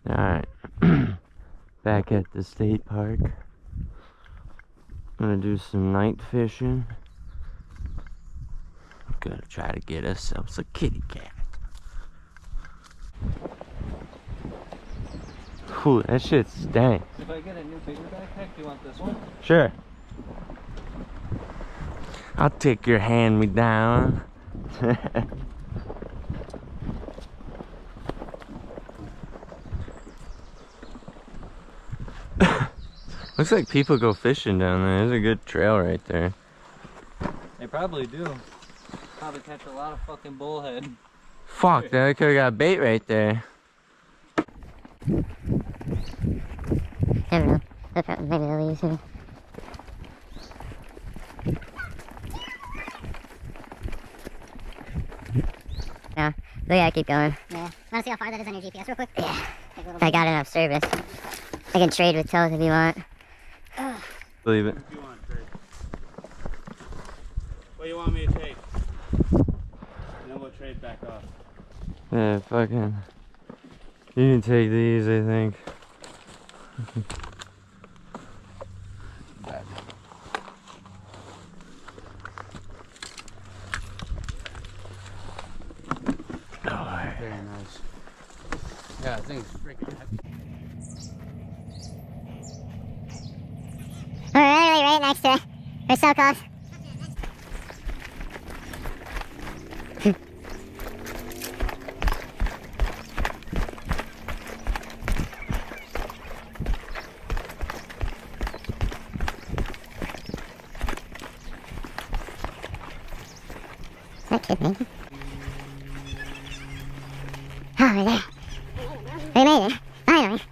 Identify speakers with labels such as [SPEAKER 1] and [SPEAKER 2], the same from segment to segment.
[SPEAKER 1] Alright. Back at the state park. Gonna do some night fishing. Gonna try to get ourselves a kitty cat. Ooh, that shit's dang.
[SPEAKER 2] If I get a new bigger backpack, do you want this one?
[SPEAKER 1] Sure. I'll take your hand me down. Looks like people go fishing down there. There's a good trail right there.
[SPEAKER 2] They probably do. Probably catch a lot of fucking bullhead.
[SPEAKER 1] Fuck, that could've got bait right there.
[SPEAKER 3] I don't know. Maybe they'll use it. No, we gotta keep going. Yeah. Wanna see how far that is on your GPS real quick? Yeah. I got enough service. I can trade with toes if you want.
[SPEAKER 1] Believe it.
[SPEAKER 4] What do you want, Trey? What do you want me to take? And then we'll trade back off.
[SPEAKER 1] Yeah, fucking. You can take these, I think.
[SPEAKER 4] Very nice. Yeah, I think it's freaking heavy.
[SPEAKER 3] We're literally right next to it. We're so close. That kid, maybe? Oh, we're there. We made it. Finally.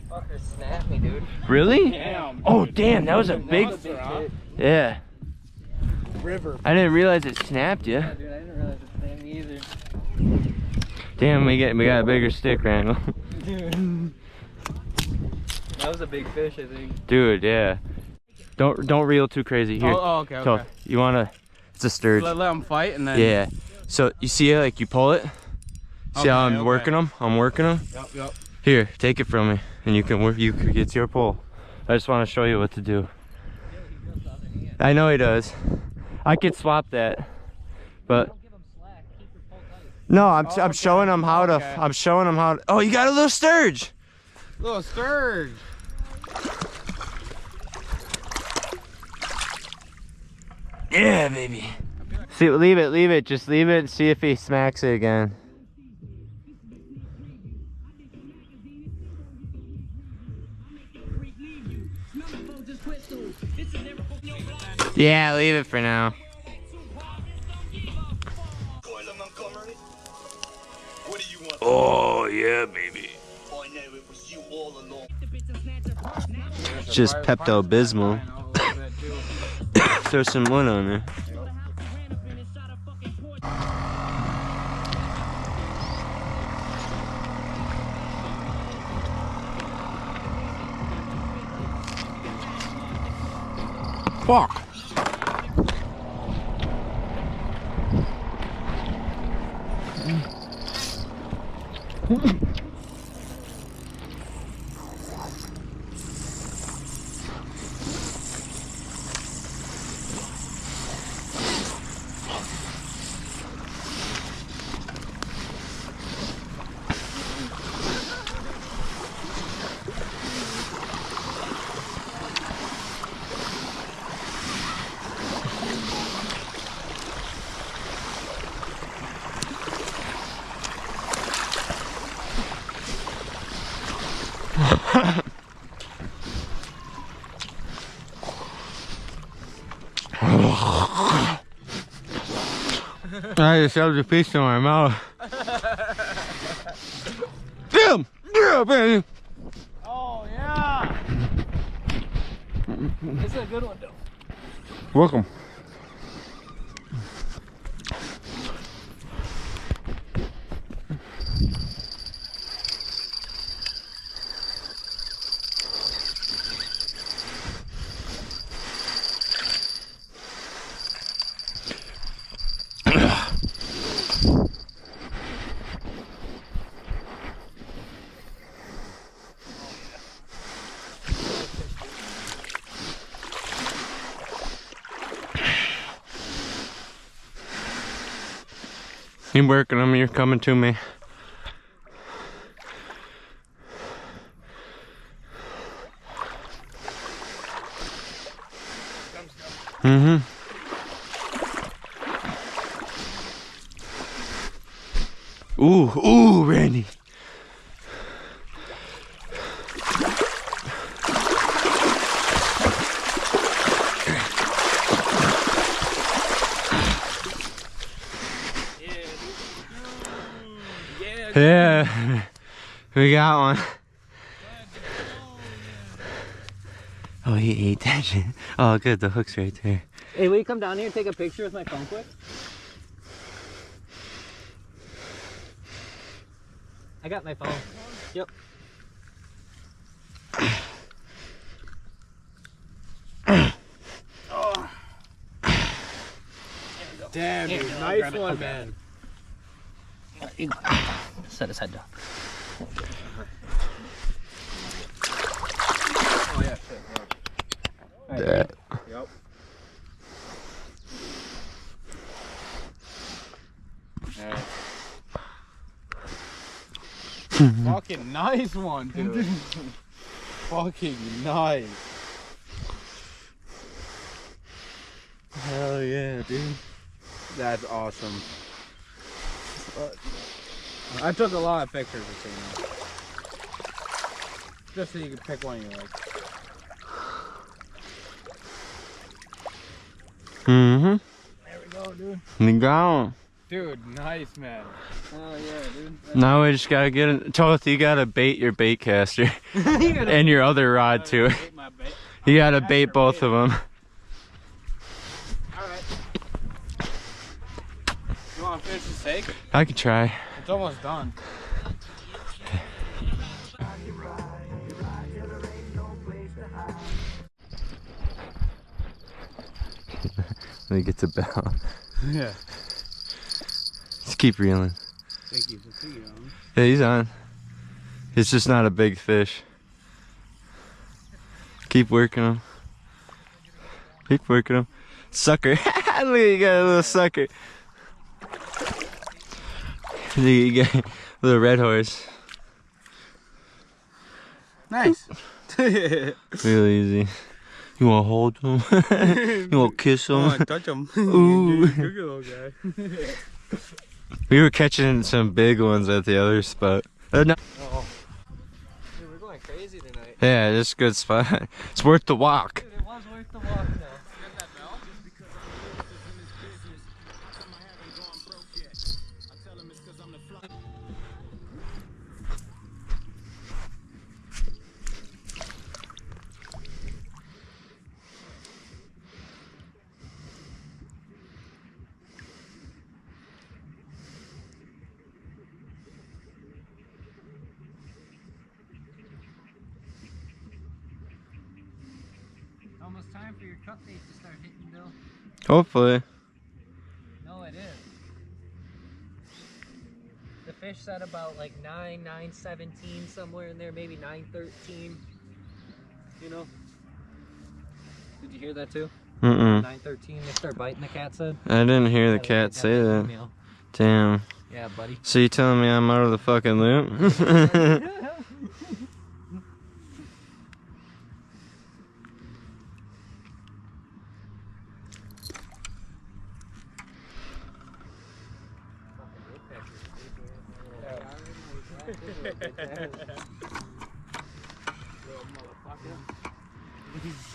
[SPEAKER 2] Fucker snapped me, dude.
[SPEAKER 1] Really?
[SPEAKER 4] Damn.
[SPEAKER 1] Oh,
[SPEAKER 4] dude.
[SPEAKER 1] damn, that was a big.
[SPEAKER 4] Monster, huh?
[SPEAKER 1] Yeah.
[SPEAKER 4] River.
[SPEAKER 1] I didn't realize it snapped you.
[SPEAKER 2] Yeah, dude, I didn't realize it snapped me either.
[SPEAKER 1] Damn, we got a bigger stick, Randall.
[SPEAKER 2] Dude. That was a big fish, I think.
[SPEAKER 1] Dude, yeah. Don't reel too crazy here.
[SPEAKER 4] Oh, okay,
[SPEAKER 1] So,
[SPEAKER 4] okay.
[SPEAKER 1] you wanna? It's a sturge.
[SPEAKER 4] Let them fight and then.
[SPEAKER 1] Yeah. So you see it, like you pull it. See how I'm working them? I'm working them.
[SPEAKER 4] Yep, yep.
[SPEAKER 1] Here, take it from me, and you can work. It's your pull. I just want to show you what to do. I know he does. I could swap that, but no, I'm showing him how to. I'm showing him how to. Oh, you got a little sturge.
[SPEAKER 4] Little sturge.
[SPEAKER 1] Yeah, baby. See, leave it. Just leave it and see if he smacks it again. Yeah, leave it for now. Oh, yeah, baby. It's just Pepto-Bismol. Throw some wood on there. Fuck. I just shoved a piece in my mouth. Damn! Yeah, baby!
[SPEAKER 4] Oh, yeah.
[SPEAKER 2] This is a good one, though.
[SPEAKER 1] Welcome. Keep working them, you're coming to me. Mm-hmm. Ooh, Randy. Yeah, we got one. Oh, he ate that shit. Oh, good, the hook's right there.
[SPEAKER 2] Hey, will you come down here and take a picture with my phone quick? I got my phone. Yep.
[SPEAKER 4] Oh. Damn, dude. Nice one, man.
[SPEAKER 2] Set his head down.
[SPEAKER 4] Oh, yeah, shit.
[SPEAKER 2] Right,
[SPEAKER 1] Yeah.
[SPEAKER 4] Yep. Fucking nice one, dude. Fucking nice.
[SPEAKER 1] Hell yeah, dude.
[SPEAKER 4] That's awesome. I took a lot of pictures of seeing that. Just so you can pick one you like.
[SPEAKER 1] Mm-hmm.
[SPEAKER 4] There we go, dude.
[SPEAKER 1] We got him.
[SPEAKER 4] Dude, nice, man. Oh, yeah, dude.
[SPEAKER 1] Now we just gotta get it. Toth, you gotta bait your bait caster. And your other rod too. You gotta bait both of them.
[SPEAKER 4] Alright. You wanna finish the steak?
[SPEAKER 1] I could try.
[SPEAKER 4] It's almost done.
[SPEAKER 1] Let me get the bell.
[SPEAKER 4] Yeah.
[SPEAKER 1] Just keep reeling.
[SPEAKER 4] Thank you for seeing him.
[SPEAKER 1] Yeah, he's on. It's just not a big fish. Keep working him. Keep working him. Sucker. Look, you got a little sucker. Look, you got a little red horse.
[SPEAKER 4] Nice.
[SPEAKER 1] Real easy. You wanna hold him? You wanna kiss him?
[SPEAKER 4] Touch him.
[SPEAKER 1] Ooh.
[SPEAKER 4] Good little guy.
[SPEAKER 1] We were catching some big ones at the other spot. No.
[SPEAKER 2] Oh. Dude, we're going crazy tonight.
[SPEAKER 1] Yeah, it's a good spot. It's worth the walk.
[SPEAKER 2] Dude, it was worth the walk now. Almost time for your cut bait to start hitting, Bill.
[SPEAKER 1] Hopefully.
[SPEAKER 2] No, it is. The fish said about like 9, 9:17, somewhere in there, maybe 9:13. You know? Did you hear that too? 9:13, they start biting, the cat said.
[SPEAKER 1] I didn't hear the
[SPEAKER 2] Yeah,
[SPEAKER 1] cat
[SPEAKER 2] they
[SPEAKER 1] say
[SPEAKER 2] got
[SPEAKER 1] that.
[SPEAKER 2] email.
[SPEAKER 1] Damn.
[SPEAKER 2] Yeah, buddy.
[SPEAKER 1] So you telling me I'm out of the fucking loop?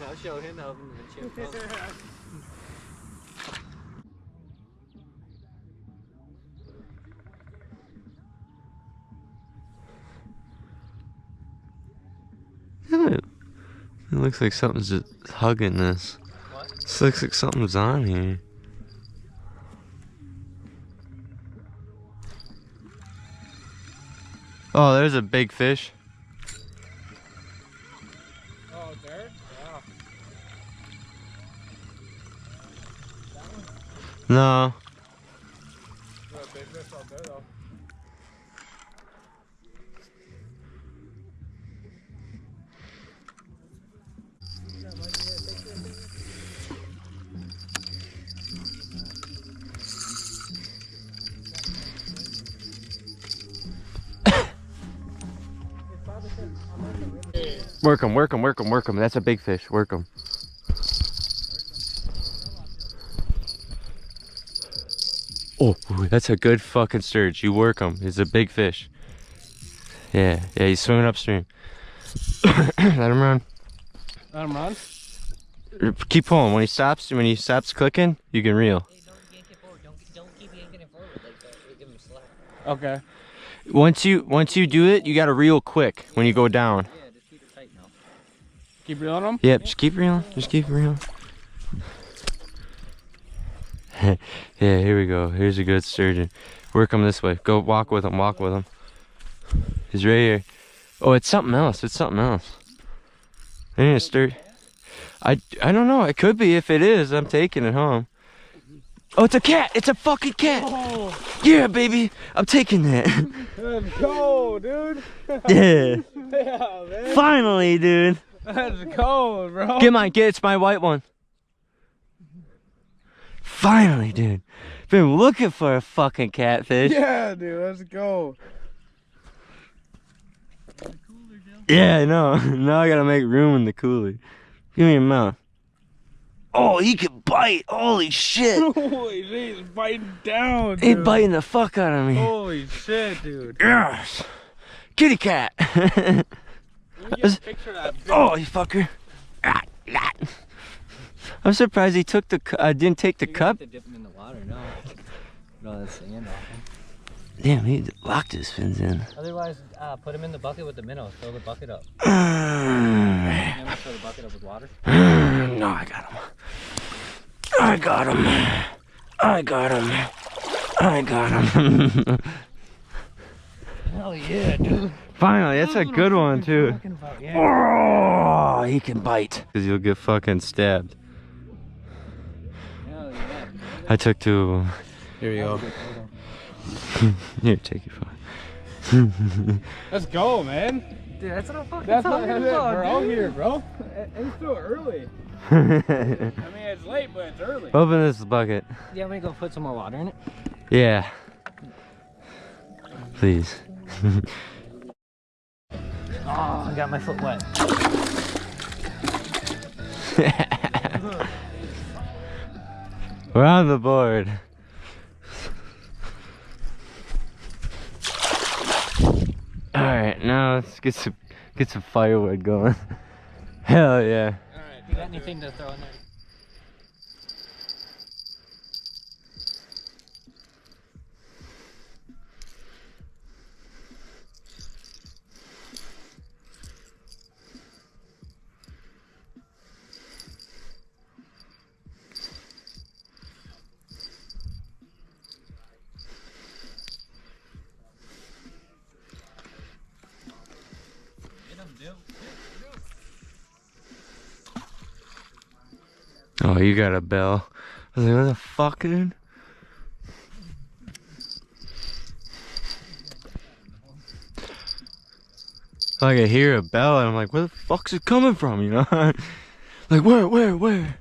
[SPEAKER 2] I'll show him how the chip goes.
[SPEAKER 1] It looks like something's just hugging this.
[SPEAKER 2] What?
[SPEAKER 1] This looks like something's on here. Oh, there's a big fish.
[SPEAKER 4] Oh, there? Yeah.
[SPEAKER 1] No.
[SPEAKER 4] There's a big fish out there, though.
[SPEAKER 1] Work him, work him, work him, work him. That's a big fish. Work him. Oh, ooh, that's a good fucking sturge. You work him. He's a big fish. Yeah, yeah, he's swimming upstream. Let him run.
[SPEAKER 4] Let him run.
[SPEAKER 1] Keep pulling. When he stops clicking, you can reel.
[SPEAKER 2] Hey, don't yank it forward. Don't keep yanking it forward like that. You'll give him slack.
[SPEAKER 4] Okay.
[SPEAKER 1] Once you do it, you gotta reel quick when you go down.
[SPEAKER 2] Yeah, just keep it tight now.
[SPEAKER 4] Keep reeling him?
[SPEAKER 1] Yep, just keep reeling. Just keep reeling. Yeah, here we go. Here's a good sturgeon. Work him this way. Go walk with him. Walk with him. He's right here. Oh, it's something else. It's something else. I need a sturgeon. I don't know. It could be. If it is, I'm taking it home. Oh, it's a cat. It's a fucking cat.
[SPEAKER 4] Oh,
[SPEAKER 1] Yeah, baby. I'm taking that.
[SPEAKER 4] let's go, dude.
[SPEAKER 1] Yeah.
[SPEAKER 4] Yeah, man.
[SPEAKER 1] Finally, dude.
[SPEAKER 4] Let's go, bro.
[SPEAKER 1] Get mine. Get it's my white one. Finally, dude. Been looking for a fucking catfish.
[SPEAKER 4] Yeah, dude. Let's go.
[SPEAKER 1] Yeah, I know. Now I gotta make room in the cooler. Give me a mouth. Oh, he can bite. Holy shit.
[SPEAKER 4] Holy shit, he's biting down, dude.
[SPEAKER 1] He's biting the fuck out of me.
[SPEAKER 4] Holy shit, dude.
[SPEAKER 1] Yes. Kitty cat.
[SPEAKER 4] Let me get a picture of that big
[SPEAKER 1] Oh, you fucker. Ah, ah. I'm surprised he took the didn't take the cup.
[SPEAKER 2] To dip him in the water, no. No, that's sand off him.
[SPEAKER 1] Damn, he locked his fins in.
[SPEAKER 2] Otherwise, put him in the bucket with the minnows. Fill the bucket up.
[SPEAKER 1] No,
[SPEAKER 2] And we'll fill the bucket up with water.
[SPEAKER 1] I got him. I got him. I got him. I got him.
[SPEAKER 2] Hell yeah, dude.
[SPEAKER 1] Finally, that's a good one too.
[SPEAKER 2] Yeah.
[SPEAKER 1] Oh, he can bite. Cause you'll get fucking stabbed.
[SPEAKER 2] Hell yeah.
[SPEAKER 1] I took 2 of them.
[SPEAKER 4] Here we go.
[SPEAKER 1] Here, take your phone.
[SPEAKER 4] Let's go, man.
[SPEAKER 2] Dude, that's what I'm fucking
[SPEAKER 4] That's what
[SPEAKER 2] talking about,
[SPEAKER 4] we're out
[SPEAKER 2] dude.
[SPEAKER 4] here, bro. It's still early. I mean, it's late, but it's early.
[SPEAKER 1] Open this bucket.
[SPEAKER 2] Yeah, I'm gonna go put some more water in it.
[SPEAKER 1] Yeah. Please.
[SPEAKER 2] Oh, I got my foot wet.
[SPEAKER 1] We're on the board. All right, now let's get some firewood going. Hell yeah.
[SPEAKER 2] Alright, you got anything to throw in there?
[SPEAKER 1] Oh, you got a bell. I was like, what the fuck, dude? Like I hear a bell and I'm like, where the fuck's it coming from, you know? Like, where?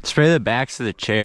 [SPEAKER 1] Spray the backs of the chair.